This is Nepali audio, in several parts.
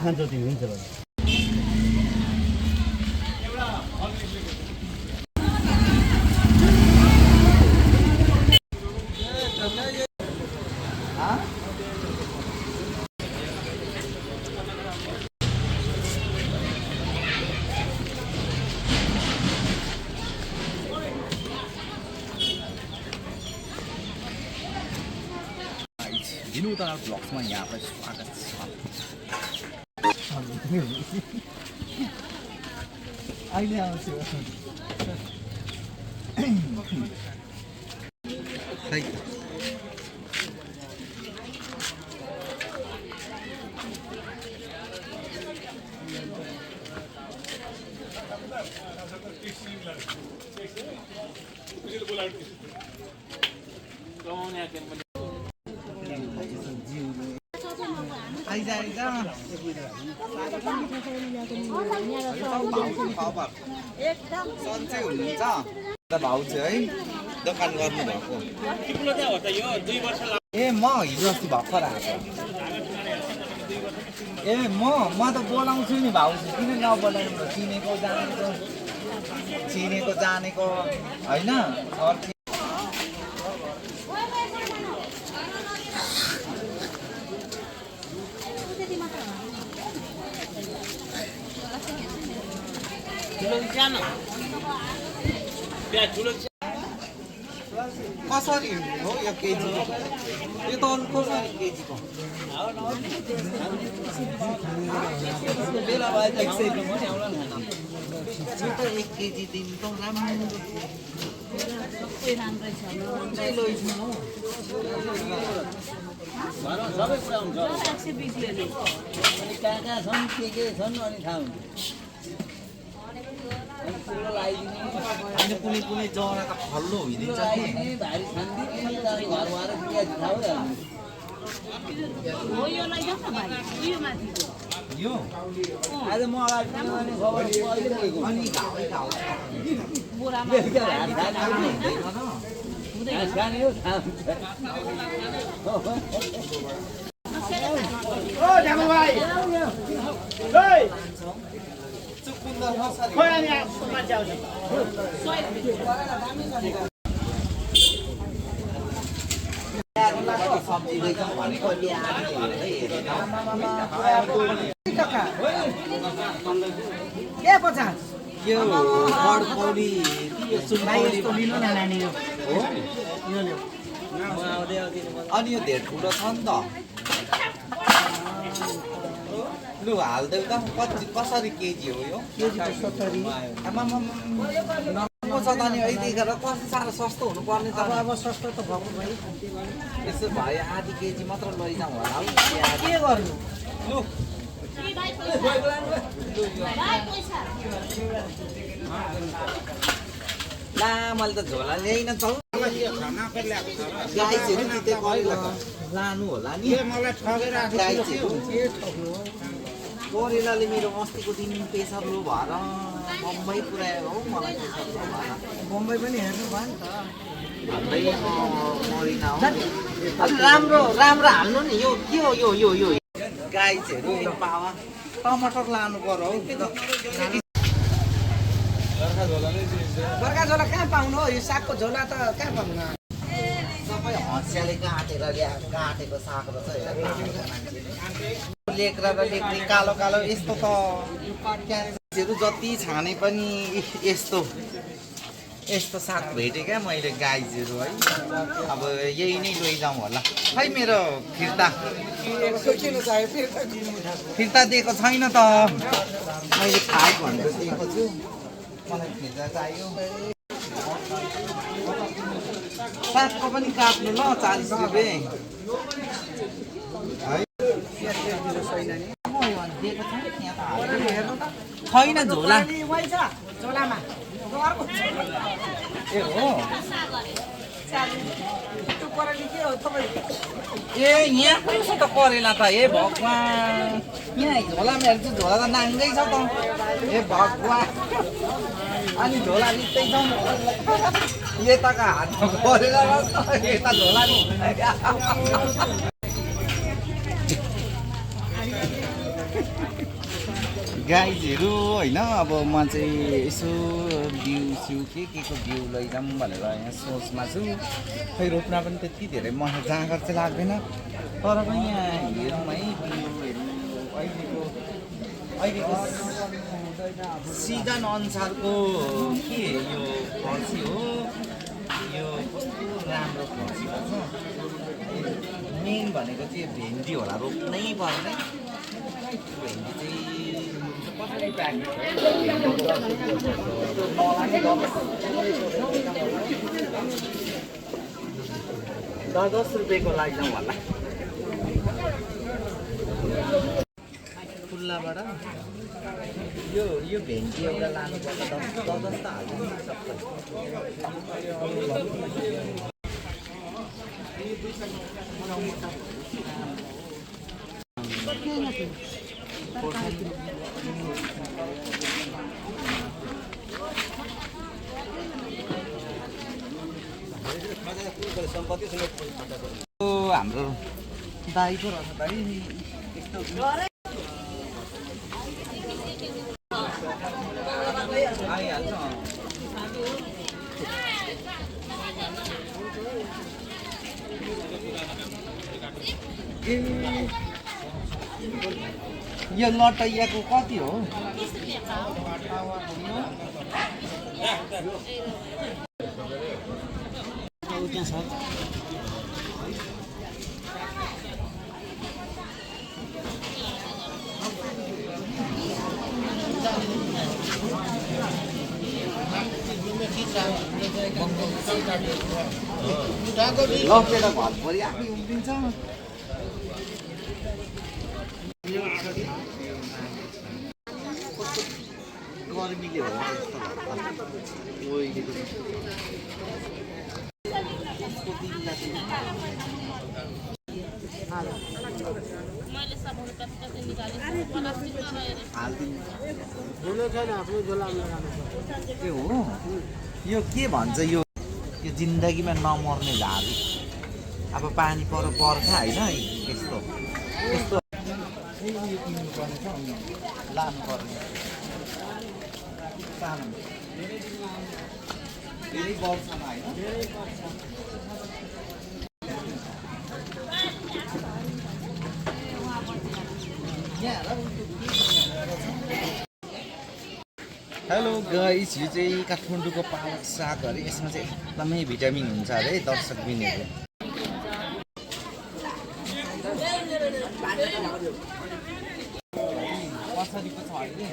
खान्छौ तिमी हुन्छ भने दिनुतला ब्लग्समा यहाँलाई स्वागत छ। अहिले आउँछु खै आइजा आइजा एकदम सन्चै हुनुहुन्छ भाउजू है दोकान गर्नुभएको ए म हिजो अस्ति भर्खर आएको ए म त बोलाउँछु नि भाउजू किन नबोलाउनु चिनेको जानेको होइन कसरी हो यो केजी यो त कसरी केजीको बेला भए 100 रुपैयाँ पनि आउला नि यो त 1 केजी दिन त राम्रो सबै राम्रै छ सबै कुरा हुन्छ 120 ले अनि कहाँ छन् के छन् अनि थाहा हुन्छ कुनै कुनै जरा त खल्लो भइदिन्छ नि भारी छान्दिने घर भएर प्याज खाऊ हो यो लैजाऊ न भाइ यो माथिको यो आज म अगाडि किनभने खबर अहिले दिएको अनि घाउ बोरामा खाने हो ओ जामु भाइ ओइ खोइ अनि मान्छे आउँछ सब्जी लैजाउँ भनेको के 50 यो बडकौली यस्तो लिनु न नानी यो हो अनि यो धेर ठुलो छ नि त लु हाल्दै त कसरी केजी हो यो केजी 70 नम्बर छ त नि यतिखेर कति साह्रो सस्तो हुनुपर्ने त अब सस्तो त भएको भाइ यसो भयो आधी केजी मात्र लैजाउँ होला हौ के गर्नु लु ला मैले त झोला ल्याइन त गाइजहरू त्यतै लानु होला नि गाइजहरू कोरेलाले मेरो अस्तिको दिन पेसा लो भएर बम्बई पुऱ्यायो हौ मलाई पेसा लो भएर बम्बई पनि हेर्नु भयो नि त भन्दै मरिन हौ राम्रो राम्रो हाल्नु नि यो के हो यो गाइजहरू पावा टमाटर लानु पर्यो हौ बर्खा झोला कहाँ पाउनु हो यो सागको झोला त कहाँ पाउनु सबै हँसियाले काटेको साग रहेछ लेक्रा र लेक्री कालो कालो यस्तो त क्यान्सरहरू जति छाने पनि यस्तो साग भेटेँ क्या मैले गाइजहरू है अब यही नै लैजाउँ होला खै मेरो फिर्ता दिएको छैन त मैले खाएको भनेर दिएको छु मलाई फिर्ता चाहियो सागको पनि काट्नु ल 40 रुपियाँ है छैन झोला ए हो ए यहाँ पनि छ त करेला त ए भगवान् यहाँ झोलामा हेर्छु झोला त नाङ्गै छ त ए भगवान् अनि झोला रित्तै छ यताको हातमा करेला यता झोला गाइजहरू होइन अब म चाहिँ यसो बिउ सिउ के को बिउ लैजाउँ भनेर यहाँ सोचमा छु खै रोप्न पनि त्यति धेरै मलाई जाँगर चाहिँ लाग्दैन तर पनि यहाँ हेरौँ है बिउहरू अहिलेको सिजन अनुसारको के यो फर्सी हो यो कस्तो राम्रो फर्सी छ मेन भनेको चाहिँ भेन्डी होला रोप्नै पर्ने भेन्डी चाहिँ कसरी प्याकेट हो 10 रुपियाँको लैजाउँ होला खुल्लाबाट यो भेन्डी एउटा लानुपर्छ 10 त हाल्नु सक्छ हाम्रो दाइ पो रहेछ दाइ यस्तो आइहाल्छ यो लटैयाको कति हो लपेर घरभरि आफै उम्रिन्छ गर्मीले होला जस्तो के हो यो के भन्छ यो जिन्दगीमा नमर्ने झाडी अब पानी पर्छ होइन यस्तो यस्तो लानु पर्ने सानो धेरै वर्षमा होइन हेलो गाइस यो चाहिँ काठमाडौँको पालक साग अरे यसमा चाहिँ एकदमै भिटामिन हुन्छ अरे दर्शक बिनहरू कसरीको छ अहिले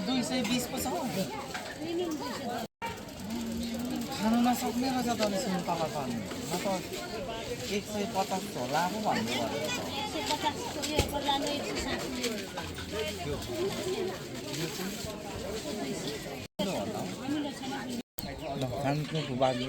220 को छ खानु नसक्ने रहेछ त सुन्तला पानी म त 150 होला पो भन्नु पर्यो खानुको बानी